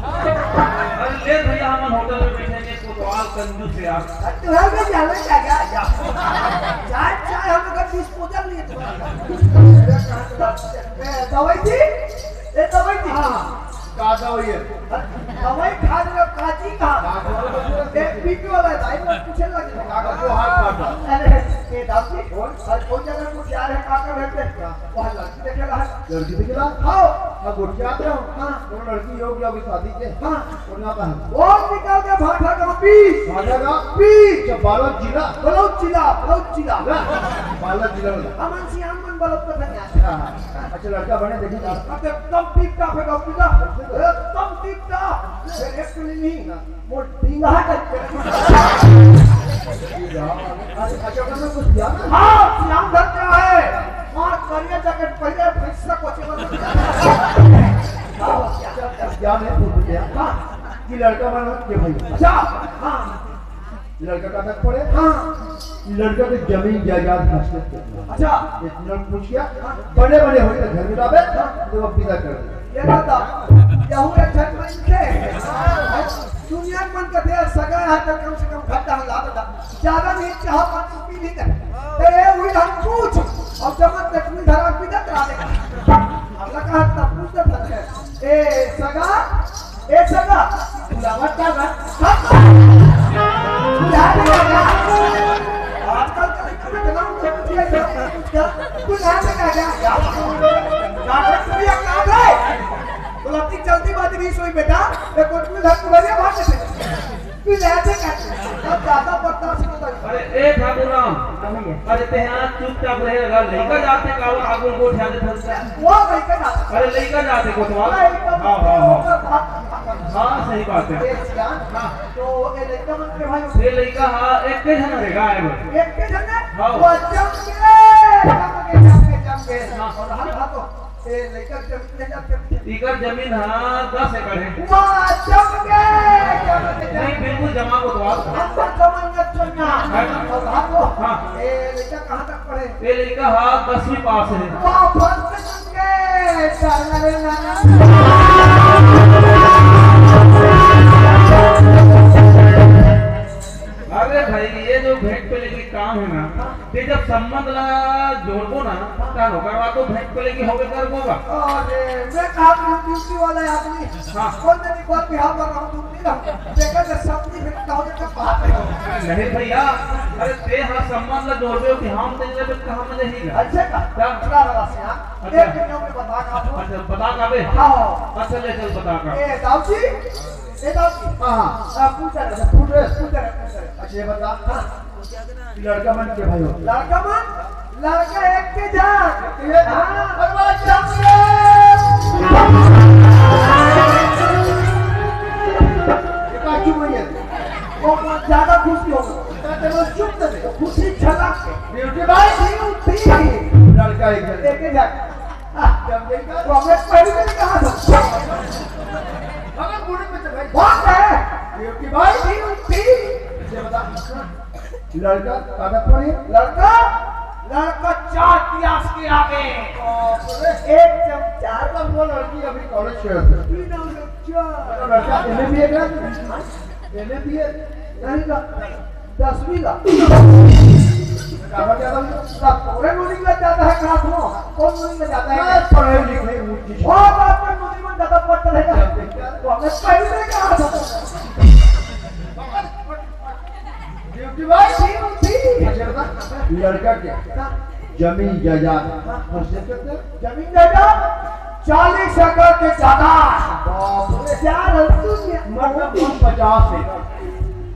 अरे ले भैया हम होटल में बैठेंगे कोतवाल कंजूस से आप तू है भी जाने क्या क्या चाय चाय हम लोग डिस्पोजल नहीं है दवाई थी ये दवाई थी हाँ का दवाई है दवाई खा रहे हो काची कहा एक बीपी वाला है भाई मैं पूछने लगे काका को हाथ काटा अरे ये दादी कौन जगह कुछ यार है काका रहते वहां लड़की देखे रहा है लड़की दिख रहा आओ मैं गोटिया आते हूँ हाँ वो लड़की योग्य होगी शादी के हाँ और यहाँ पर और निकाल के भाटा का बीस भागेगा बीस बालक जिला बहुत चिल्ला बालक जिला वाला अमन सियान मन बहुत पसंद है अच्छा लड़का बने देखिए एकदम टिप टॉप है डॉक्टर एकदम टिप टॉप फिर एक नहीं वो ढींगा है अच्छा करना कुछ दिया ना हाँ सियाम घर क्या है मार करिए जैकेट पहले पैसा कोचे क्या नहीं पूछ दिया हाँ कि लड़का बना के भाई अच्छा हाँ लड़का का तक पड़े हाँ लड़का के जमीन जायदाद हासिल करना अच्छा इतना पूछ गया बड़े बड़े हो गए घर में लावे तो वो विदा कर दे ये दादा यहू एक छठ महीने थे दुनिया मन का देर सगा है तो कम से कम घाटा हम ला देता ज्यादा नहीं चाह पांच रुपये नहीं कर ए वही हम पूछ और जब तक में धरा विदा करा देगा अगला कहा तब पूछ दे सकते ए सगा बुलावा क्या आजकल का इतना तू चलती बात नहीं सोई बेटा ज्यादा बर्दाश्त अरे ए ठाकुर राम अरे तेहां चुपचाप रहे लगा लइका जाते का आगुल को उठा दे फंसा वो लड़का जाता अरे लइका जाते कोतवाल हाँ सही बात है तो ये लड़का मन के भाई ये लइका हाँ एक के जन रहेगा आए एक के जन हाँ। वो जम के और हर हाथों ये लड़का जमीन ले जाते इकर जमीन हाँ 10 एकड़ है वाह जम के नहीं बिल्कुल जमा कोतवाल अंदर कमांगा चुनना और हाथों हाँ। ये लड़का कहां तक पढ़े ये लइका हाँ 10वीं पास है वाह फर्स्ट के चलना रे नाना अरे भाई ये जो भेंट पे लेके काम है ना ये जब संबंध ला जोड़बो ना का नौकरवा तो भेंट पे लेके होवे करबोगा अरे मैं कहा कि हम ड्यूटी वाले आदमी हाँ। कौन नहीं बात बिहार पर हम ड्यूटी ना देखा कि सब्जी में काउंटर का बात है नहीं भैया अरे ते हाँ संबंध ला जोड़बे कि हम तेरे पे कहां में रहेगा अच्छा का क्या? चला रहा से हां अच्छा। एक दिन में बता का आपको अच्छा बता का बे हां अच्छा ले चल बता का ए दाऊजी हाँ पूछ रहा अच्छा ये बता लड़का बन के भाई हो लड़का मन लड़का एक के जान हां अरे ये काची में है वो ज्यादा खुशी होगा चलो चुप कर दे खुशी छलक ब्यूटी भाई ब्यूटी लड़का एक लेके जा जब देखा तो हमें पहले नहीं कहा था अगर बूढ़े में तो भाई कौन है ब्यूटी भाई ब्यूटी ये बता लड़का कागज पर है लड़का लड़का 4 क्लास के आगे एक चमचा तो वो लड़की अभी कॉलेज में है लड़का एमबीए कर एमबीए नहीं का 10वीं का कागज ज्यादा पूरे नूरी में जाता है क्लास में कौन नूरी में जाता है पढ़े लिखे ऊंची और बात में नूरी में ज्यादा पढ़ता रहेगा तो हमें पहले नहीं कहा था ब्यूटी भाई ब्यूटी लड़का क्या जमीन जायदाद हंसते करते जमीन जायदाद 40 एकड़ के ज्यादा बाप रे चार मतलब 50 से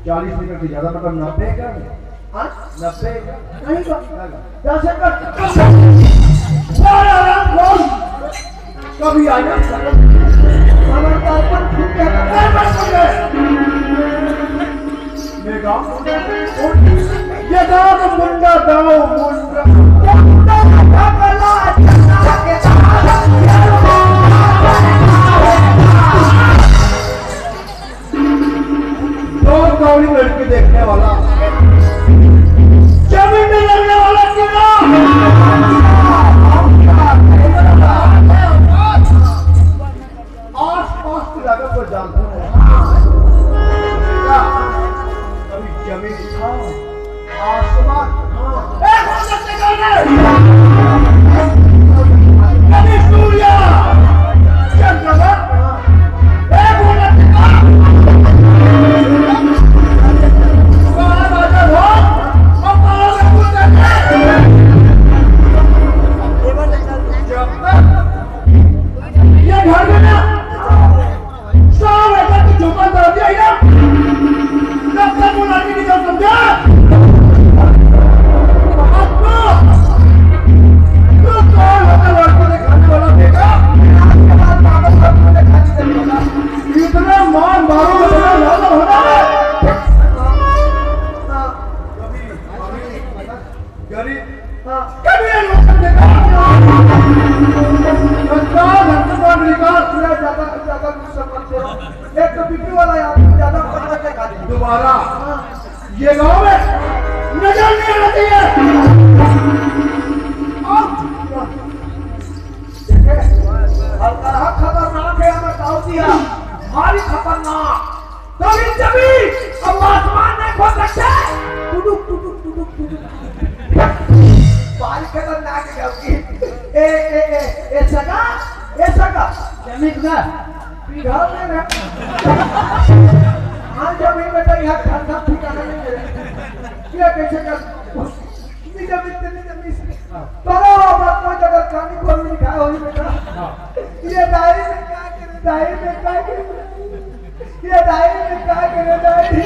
40 एकड़ से ज्यादा मतलब 90 एकड़ 90 एकड़ नहीं का 10 एकड़ कभी आया हमारे ऊपर फूट के मैं गाँव ये गाँव मुंडा गाँव मुंडा दो कौड़ी लड़के देखने वाला जमीन में लगने वाला कीड़ा आस पास की जगह को जानते हैं कभी जमीन आसमान कभी सूर्य चंद्रमा ये घर में ना सब ऐसा की झोंका कर दिया ना तब तक वो लड़की निकल समझा आपको तो कौन होता लड़कों ने खाने वाला देखा इतना मान मारो बना ज्यादा होना गरीब कभी नहीं हो सकता एक तो बीपी वाला यहाँ ज्यादा पकड़ के खा दी दोबारा ये गाँव में नजर नहीं आना चाहिए खतरनाक है हमें दाव दिया भारी खतरनाक कभी जमीन अब आसमान नहीं खोल सकते टुडुक टुडुक टुडुक टुडुक भारी खतरनाक है गाँव ए सगा जमीन का पिघल में रह हाँ जमीन में तो यहाँ ठंडा ठिकाना नहीं है क्या कैसे कर जमीन बराबर कोई जगह कहानी खोल लिखा हो बेटा ये डायरी में क्या करे ये डायरी में क्या करे डायरी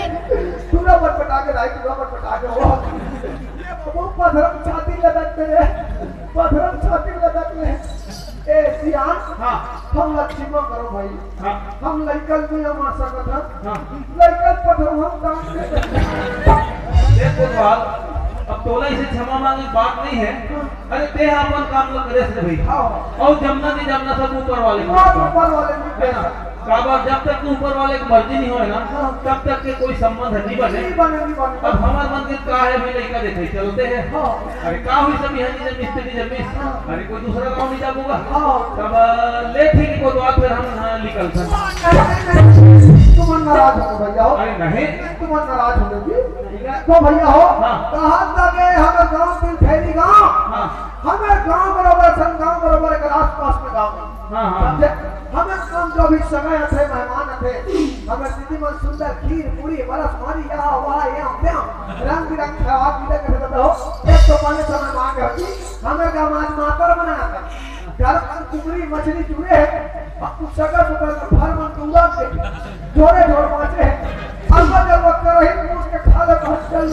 पूरा पटपटा के हो ये वो पथरम छाती लटकते रहे ए सियान हाँ हम लक्ष्मी करो भाई हाँ हम लइकल में हम आशा कथा हाँ लइकल पठो हम काम से देखो बात अब तोला इसे क्षमा मांगे बात नहीं है अरे ते अपन काम लोग करे से भाई और जमना नहीं जमना सब ऊपर वाले की बहुत ऊपर वाले में है ना काबा जब तक कि ऊपर वाले की मर्जी नहीं होए ना तब तक के कोई संबंध नहीं बने नहीं बने अब हमार मन के का है भी लड़का देखे चलते हैं हाँ अरे का हुई सब यहाँ नहीं मिस्त्री जमीस अरे कोई दूसरा गाँव नहीं जाऊंगा हाँ तब ले ठीक को तो फिर हम निकल सकते तुम नाराज हो भैया हो अरे नहीं तुम नाराज हो तो भैया हो हाँ। कहा लगे हमें गांव दिल फैली गांव हाँ हमें गांव बराबर सन गांव बराबर एक आस-पास में गांव हाँ हाँ समझे हमें कम जो भी समय थे मेहमान थे हमें दीदी मन सुंदर खीर पूरी बरस मारी यहाँ वहाँ यहाँ ત્યાં रंग बिरंग खावा पीते कर देता हो एक तो पाने समय मांग होती हमें का माज मातर बनाना था घर पर कुमरी मछली चूड़े है कुछ सगा सुगर भर मन दूंगा जोड़े जोड़ माचे है अल्लाह जब वक्त रही उसके खाले पहुंच चल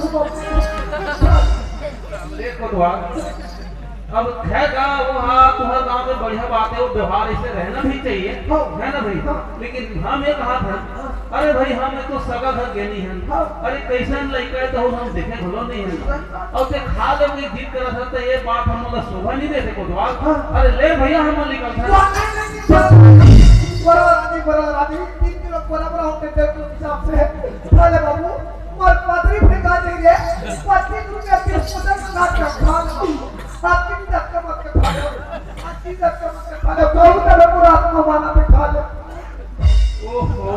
देखो तो अब खैगा वो हाँ तुम्हारे गांव में बढ़िया बात है वो व्यवहार ऐसे रहना भी चाहिए है ना भाई लेकिन हम ये कहा था अरे भाई हम तो सगा घर गेनी है। अरे कैसन लड़का है तो हम देखे भलो नहीं है और ते खा ले कोई जीत कर था तो ये बात हम लोग शोभा नहीं देते को द्वार। अरे ले भैया हम निकल था बड़ा रानी 3 किलो बराबर होते थे तो हिसाब से अरे बाबू और पात्री फेंका देंगे 25 रुपया 30 का खा लो आपकी इज्जत का मत खा लो आपकी इज्जत का मत खा लो बहुत तरह पूरा आत्मा माना पे खा लो। ओहो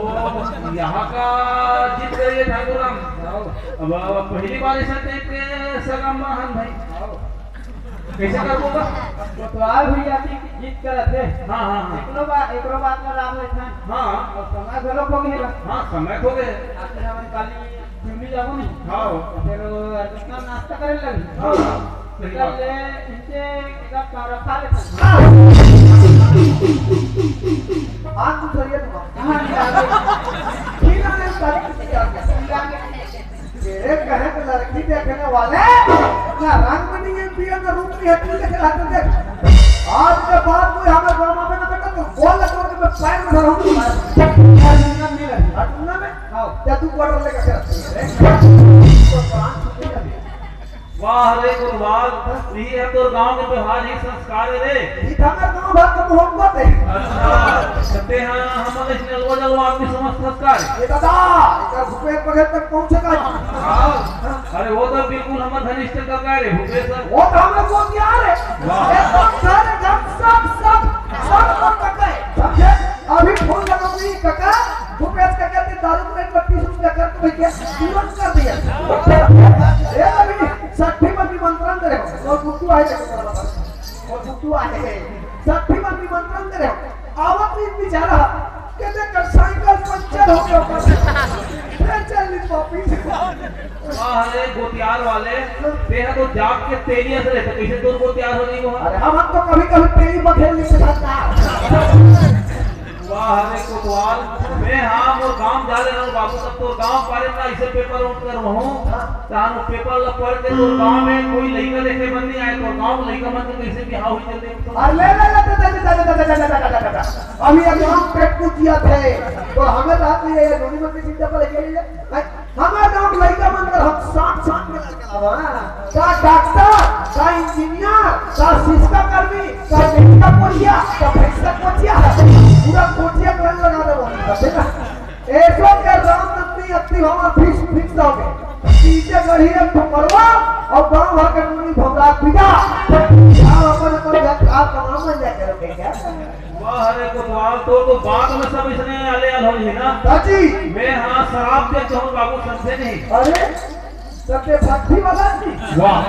यहाँ का जीत गए ठाकुर राम। अब पहली बार ऐसा टाइप के सगा महान भाई कैसे कर बोला कोतवाल भैया की जीत कर थे। हाँ हाँ हाँ एकरो बात में राम ले था। हाँ और समय घरो को गेला। हाँ समय हो गए। आखिर हम काली चुनी जाबो नहीं। हाँ फिर कितना नाश्ता करे लगी। हाँ सही बात। ले इनसे एक कार खा ले था। आज तू सही है तुम कहां जा ठीक है तारीख क्या तेरे कहे तो लड़की देखने वाले ना रंग में नहीं है पिया ना रूप नहीं है तू देखे हाथ देख आज के बाद कोई हमें गांव में ना बेटा तो बोल लगा के मैं पैर में धरूंगा दुनिया में लगी। हटना में आओ या तू क्वार्टर लेकर तो प्राण छूट गया वाह रे गुरुवाल ये है तो गांव के व्यवहार ही संस्कार है रे। ये हमारे गांव भर का मोहब्बत है। अच्छा कहते हैं हम इसने अलवा जलवा आदमी समझ संस्कार। ये दादा इधर भूपेश बघेल तक पहुंचेगा। अरे वो तो बिल्कुल हमारे घनिष्ठ का रे भूपेश सर। वो तो हमें को दिया रे एकदम सारे जब सब को कटे समझे अभी फोन लगाऊंगी काका भूपेश का कहते दारू में 25 रुपया कर तो भैया तुरंत कर दिया ये अभी 60 मन निमंत्रण दे रहे हो और गुट्टू आए और गुट्टू आए 60 मन निमंत्रण दे रहे हो आवत नहीं बेचारा कहते कर साइकिल पंचर हो गया फिर चल ली वापस वाह रे गोतियार वाले ते तो जाग के तेलिया से रहते कैसे दूर गोतियार हो गई वो। अरे हम तो कभी कभी तेरी बखेल नहीं सकता। वाह रे कोतवाल मैं हम और गांव जा रहे हैं बाबू तब तो गांव पारे ना इसे पेपर उठ कर रहूं तानो पेपर ला पढ़ के तो गांव में कोई लड़का देखे बन नहीं आए तो गांव लड़का मन के कैसे बियाह हुई जल्दी तो अरे ले अभी हम पेट पूछिया थे तो हमें रात में ये नोनी मन की चिंता पर लेके हमें गांव लड़का मन कर हम 60 के लड़का लावा का डॉक्टर का इंजीनियर का शिक्षा कर्मी का मेडिकल पोछिया का फैक्ट्री पोछिया पूरा पोछिया कर लगा दे वो ऐसो के राम नंदी अति हम फिक्स हो गए पीछे गढ़ी एक ठोकरवा और गांव भर के नोनी भोगला पिटा अपन घर आप कमाम में जाके रखे क्या। वाह रे कोतवाल तो बात में सब इसने आले आल होई है ना दादी मैं हां शराब दे तो बाबू समझे नहीं। अरे सबसे फट्टी वाला जी वाह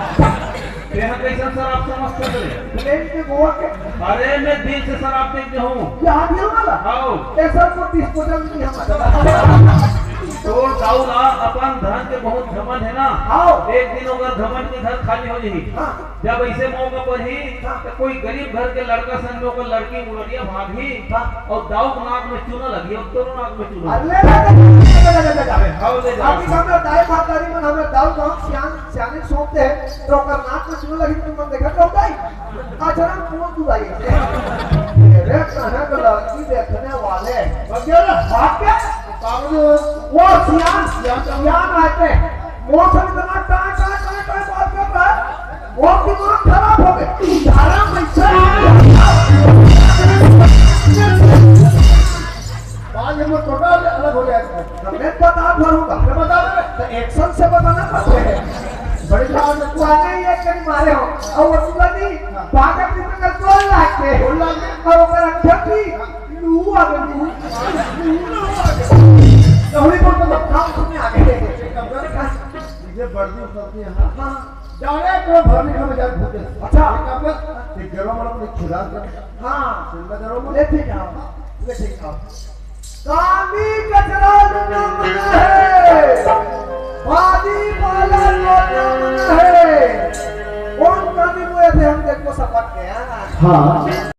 तेरा कैसा शराब समझते थे प्लेन के गोवा के अरे मैं दिल से शराब देखते हूं यादियों वाला आओ ऐसा को डिस्पोजल नहीं हमारा तोड़ दाऊला अपन धन के बहुत घमंड है ना। आओ एक दिन अगर घमंड के घर खाली हो जाही जब ऐसे मौका पर ही तो कोई गरीब घर के लड़का संग में ओकर लड़की उड़िया भागी और दाऊ के नाक में चूना लगी और तोरो नाक में चूना अरे हाउ ले जा अभी हमरा दाई मातारी मन हमरा दाऊ गांव सियाने सोचते हैं तो ओकर नाक में चूना लगी तुम मन देखा तो दाई अच्छा ना कौन तू आई रे कहां का लड़की देखने वाले बगैर भाग्य वो सियान आते मौसम इतना टाट बात कर रहा है वो दिमाग खराब हो गए धारा पैसा आज हम टोटल अलग हो गया मैं बता भरूंगा मैं बता दे तो एक्शन से बताना पड़ता है बड़ी बात तू आने ही एक कहीं मारे हो और वो तू नहीं भागत में कर बोल लाके और वो कर ठकी लू आ गई थोड़ी बहुत तो काम सुनने आ गए ये बढ़ती उतरती है हां जाने को भरने का मजा भूते अच्छा कब एक गरम वाला अपने खुदा कर हां सिंदा गरम लेते जाओ कामी कचरा नमन है वादी वाला नमन है कौन कामी को ऐसे हम देखो सपट के हां